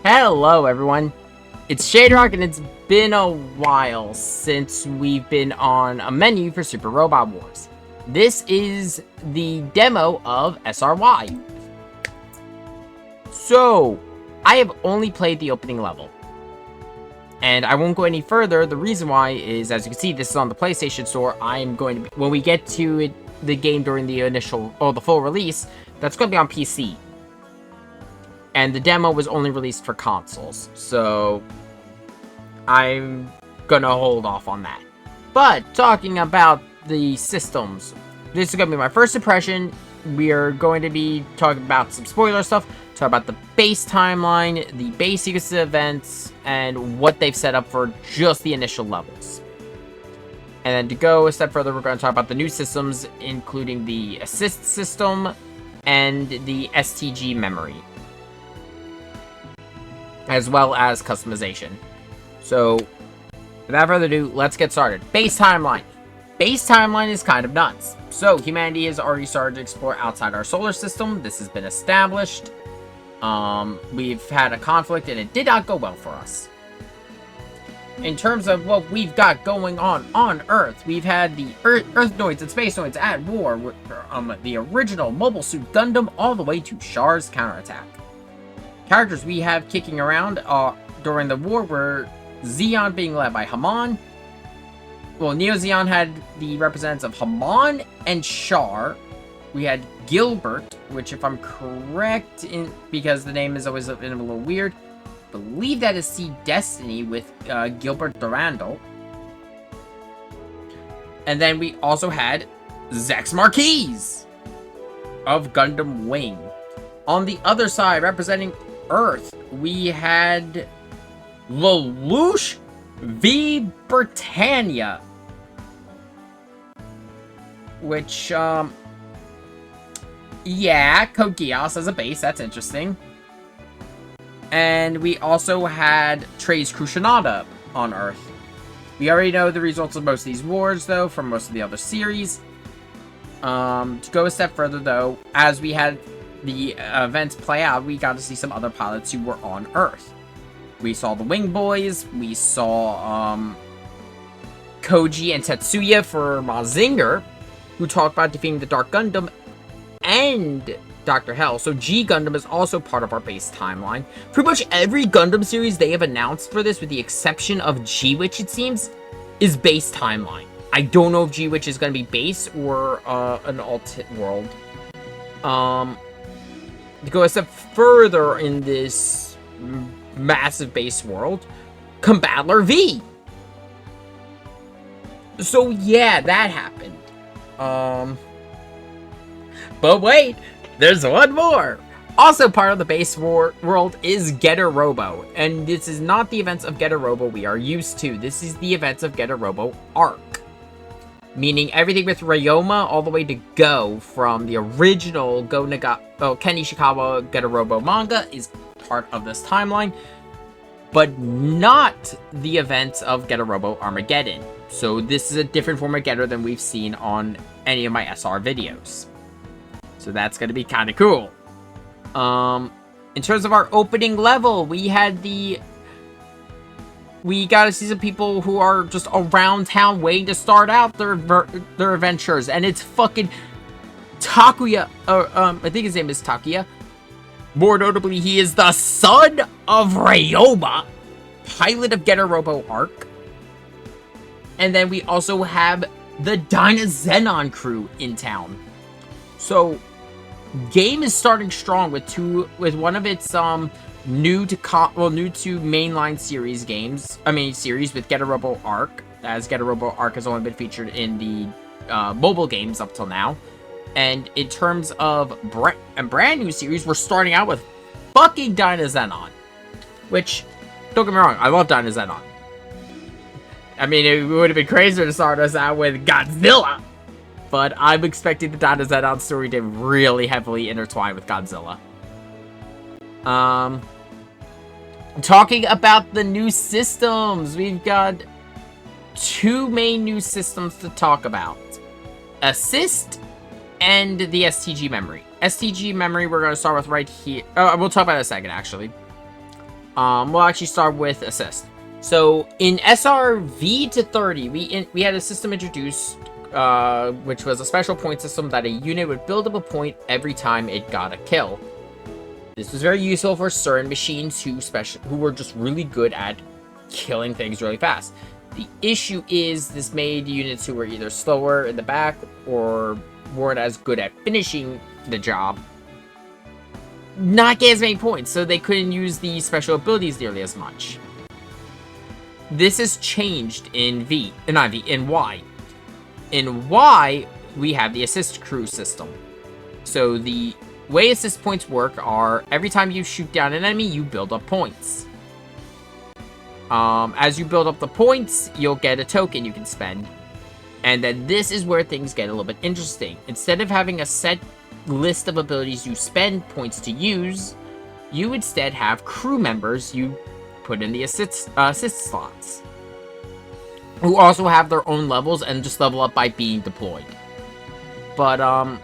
Hello, everyone. It's Shaderock, and it's been a while since we've been on a menu for Super Robot Wars. This is the demo of SRY. So, I have only played the opening level. And I won't go any further. The reason why is, as you can see, this is on the PlayStation Store. I'm going to when we get to the game during the the full release, that's going to be on PC. And the demo was only released for consoles, so I'm gonna hold off on that. But talking about the systems, this is gonna be my first impression. We are going to be talking about some spoiler stuff, talk about the base timeline, the base sequence events, and what they've set up for just the initial levels. And then to go a step further, we're going to talk about the new systems, including the assist system and the STG memory, as well as customization. So, without further ado, let's get started. Base timeline. Base timeline is kind of nuts. So, humanity has already started to explore outside our solar system. This has been established. We've had a conflict, and it did not go well for us. In terms of what we've got going on Earth, we've had the Earthnoids and Spacenoids at war with the original Mobile Suit Gundam all the way to Char's counterattack. Characters we have kicking around during the war were Zeon being led by Haman. Well, Neo Zeon had the representatives of Haman and Char. We had Gilbert, which, if I'm correct, because the name is always been a little weird, I believe that is C Destiny with Gilbert Durandal. And then we also had Zex Marquise of Gundam Wing. On the other side, representing Earth, we had Lelouch v. Britannia, which, yeah, Code Geass as a base, that's interesting. And we also had Trey's Crucianata on Earth. We already know the results of most of these wars, though, from most of the other series. To go a step further, though, as we had the events play out, we got to see some other pilots who were on Earth. We saw the Wing Boys, we saw Koji and Tetsuya for Mazinger, who talked about defeating the Dark Gundam and Dr. Hell. So G Gundam is also part of our base timeline. Pretty much every Gundam series they have announced for this, with the exception of G-Witch, it seems, is base timeline. I don't know if G-Witch is going to be base or an alt world. To go a step further in this massive base world, Combattler V. So yeah, that happened. But wait, there's one more. Also part of the base world is Getter Robo, and this is not the events of Getter Robo we are used to. This is the events of Getter Robo Arc. Meaning everything with Ryoma all the way to Go from the original Ken Ishikawa Getter Robo manga is part of this timeline, but not the events of Getter Robo Armageddon. So this is a different form of Getter than we've seen on any of my SR videos. So that's going to be kind of cool. In terms of our opening level, we got to see some people who are just around town waiting to start out their adventures, and it's fucking Takuya. I think his name is Takuya. More notably, he is the son of Ryoma, pilot of Getter Robo Arc. And then we also have the Dynazenon crew in town. So, game is starting strong with one of its new to mainline series series with Getter Robo Arc, as Getter Robo Arc has only been featured in the mobile games up till now. And in terms of a brand new series, we're starting out with fucking Dynazenon, which, don't get me wrong, I love Dynazenon. I mean, it would have been crazier to start us out with Godzilla, but I'm expecting the Dynazenon story to really heavily intertwine with Godzilla. Talking about the new systems, we've got two main new systems to talk about. Assist and the STG memory. STG memory we're going to start with right here. We'll talk about it in a second, actually. We'll actually start with assist. So in SRV to 30, we had a system introduced, which was a special point system that a unit would build up a point every time it got a kill. This was very useful for certain machines who were just really good at killing things really fast. The issue is this made units who were either slower in the back or weren't as good at finishing the job not get as many points, so they couldn't use the special abilities nearly as much. This has changed in in Y. In Y, we have the assist crew system. So the way assist points work are every time you shoot down an enemy, you build up points. As you build up the points, you'll get a token you can spend. And then this is where things get a little bit interesting. Instead of having a set list of abilities you spend points to use, you instead have crew members you put in the assist slots, who also have their own levels and just level up by being deployed. But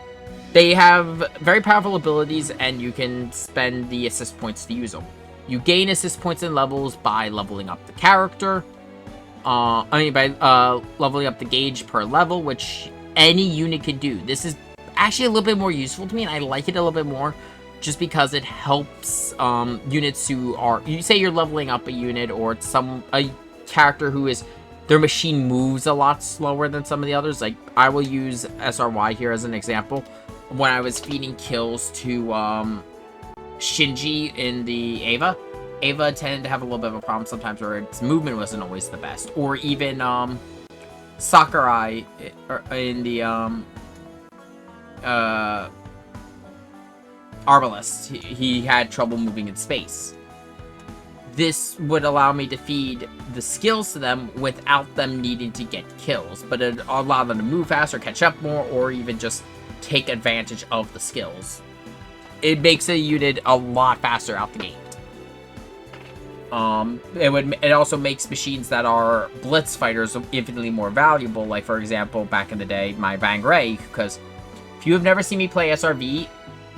they have very powerful abilities, and you can spend the assist points to use them. You gain assist points and levels by leveling up the character. By leveling up the gauge per level, which any unit can do. This is actually a little bit more useful to me, and I like it a little bit more just because it helps units who are, you say you're leveling up a unit or a character who is, their machine moves a lot slower than some of the others. Like, I will use SRY here as an example. When I was feeding kills to Shinji in the Ava tended to have a little bit of a problem sometimes where its movement wasn't always the best. Or even Sakurai in the Arbalest. He had trouble moving in space. This would allow me to feed the skills to them without them needing to get kills, but it allowed them to move faster, catch up more, or even just take advantage of the skills. It makes a unit a lot faster out the gate. It also makes machines that are blitz fighters infinitely more valuable. Like, for example, back in the day, my Van Gray, because if you have never seen me play SRV,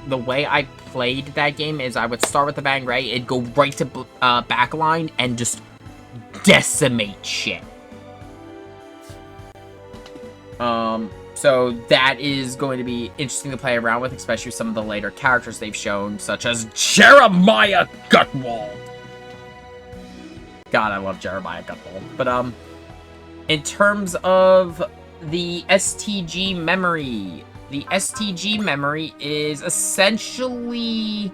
the way I played that game is I would start with the Van Gray, it'd go right to backline and just decimate shit. So that is going to be interesting to play around with, especially with some of the later characters they've shown, such as Jeremiah Gutwald. God, I love Jeremiah Gutwald. But, in terms of the STG memory, the STG memory is essentially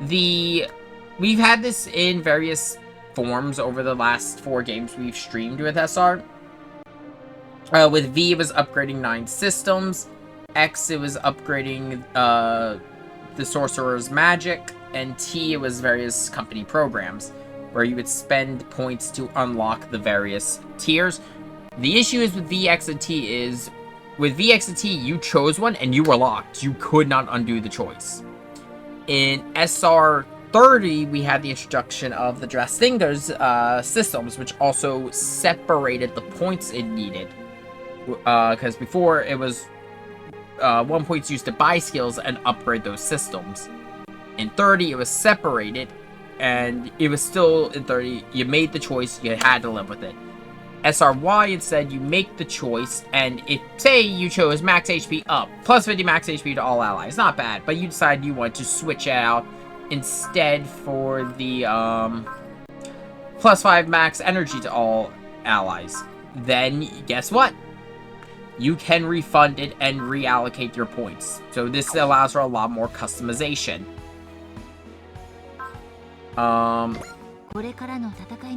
we've had this in various forms over the last 4 games we've streamed with SR. With V, it was upgrading 9 systems. X, it was upgrading the Sorcerer's Magic. And T, it was various company programs, where you would spend points to unlock the various tiers. The issue is with VX and T is, with VX and T, you chose one and you were locked. You could not undo the choice. In SR30, we had the introduction of the Drastinga's systems, which also separated the points it needed. Because before, it was 1 point's used to buy skills and upgrade those systems. In 30, it was separated, and it was still in 30, you made the choice, you had to live with it. SRY, instead, you make the choice, and if, say, you chose max HP up, plus 50 max HP to all allies, not bad, but you decide you want to switch it out instead for the, plus 5 max energy to all allies. Then, guess what? You can refund it and reallocate your points. So this allows for a lot more customization.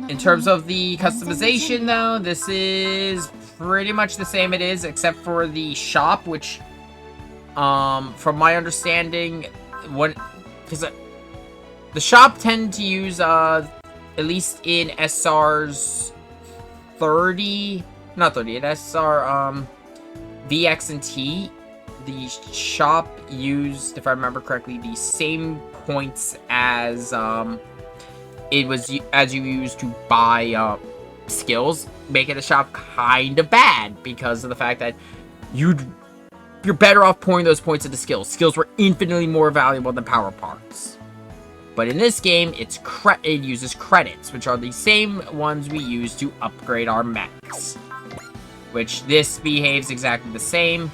In terms of the customization, though, this is pretty much the same it is, except for the shop, which, from my understanding, because the shop tend to use, at least in SR's 30, not 30, in SR, VX and T, the shop used, if I remember correctly, the same points as, it was as you used to buy skills, making the shop kind of bad because of the fact that you're better off pouring those points into skills. Skills were infinitely more valuable than power parts. But in this game, it uses credits, which are the same ones we use to upgrade our mechs. Which this behaves exactly the same.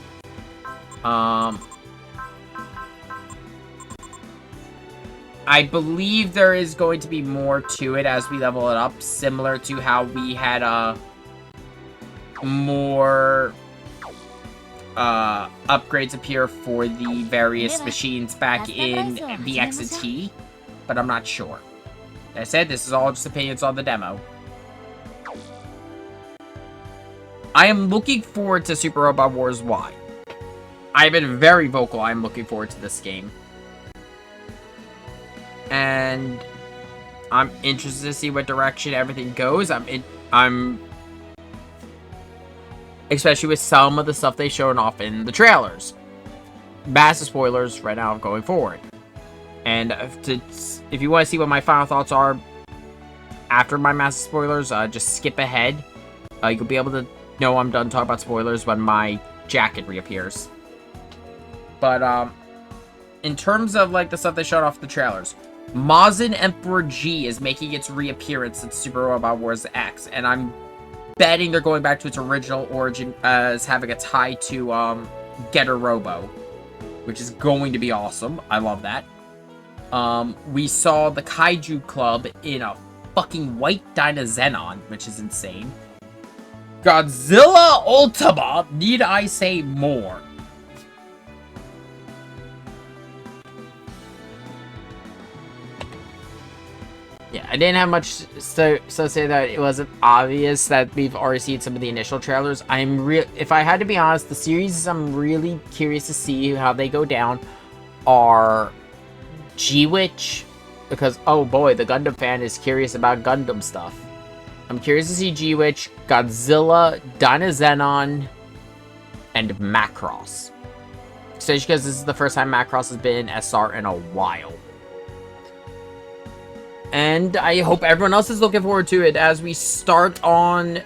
I believe there is going to be more to it as we level it up, similar to how we had more upgrades appear for the various machines back in the X and T, but I'm not sure. Like I said, this is all just opinions on the demo. I am looking forward to Super Robot Wars Y. I've been very vocal. I'm looking forward to this game. And I'm interested to see what direction everything goes. I'm especially with some of the stuff they showed off in the trailers. Massive spoilers right now going forward. And if you want to see what my final thoughts are after my massive spoilers, just skip ahead. You'll be able to know I'm done talking about spoilers when my jacket reappears. But in terms of like the stuff they showed off the trailers, Mazin Emperor G is making its reappearance in Super Robot Wars X, and I'm betting they're going back to its original origin as having a tie to Getter Robo, which is going to be awesome. I love that. We saw the Kaiju Club in a fucking white Dynazenon, which is insane. Godzilla Ultima, need I say more? Yeah, I didn't have much so say that it wasn't obvious that we've already seen some of the initial trailers. If I had to be honest, the series I'm really curious to see how they go down are G-Witch, because oh boy, the Gundam fan is curious about Gundam stuff. I'm curious to see G-Witch, Godzilla, Dynazenon, and Macross. Especially because this is the first time Macross has been in SR in a while. And I hope everyone else is looking forward to it as we start on...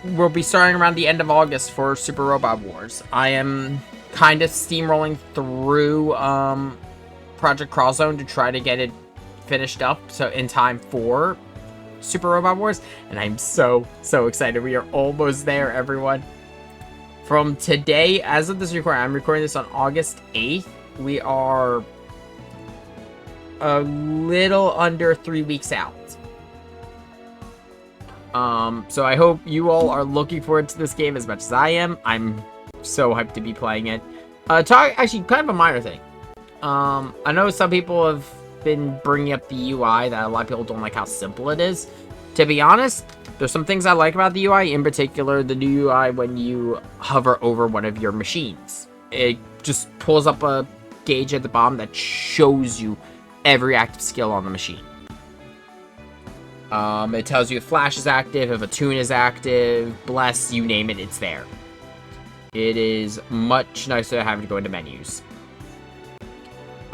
We'll be starting around the end of August for Super Robot Wars. I am kind of steamrolling through Project Cross Zone to try to get it finished up so in time for Super Robot Wars. And I'm so excited. We are almost there, everyone. From today, as of this recording, I'm recording this on August 8th. We are a little under 3 weeks out. So I hope you all are looking forward to this game as much as I am. I'm so hyped to be playing it. Actually, kind of a minor thing. I know some people have been bringing up the UI, that a lot of people don't like how simple it is. To be honest, there's some things I like about the UI, in particular the new UI when you hover over one of your machines. It just pulls up a gauge at the bottom that shows you every active skill on the machine. It tells you if Flash is active, if a Toon is active, Bless, you name it, it's there. It is much nicer than having to go into menus.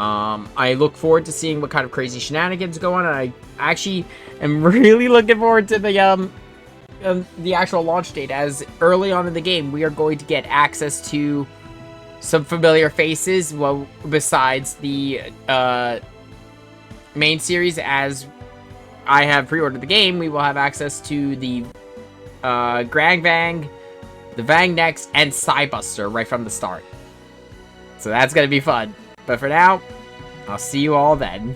I look forward to seeing what kind of crazy shenanigans go on, and I actually am really looking forward to the actual launch date, as early on in the game we are going to get access to some familiar faces, well, besides the main series. As I have pre-ordered the game, we will have access to the Grand Vang, the Vang Next, and Psybuster right from the start. So that's gonna be fun. But for now, I'll see you all then.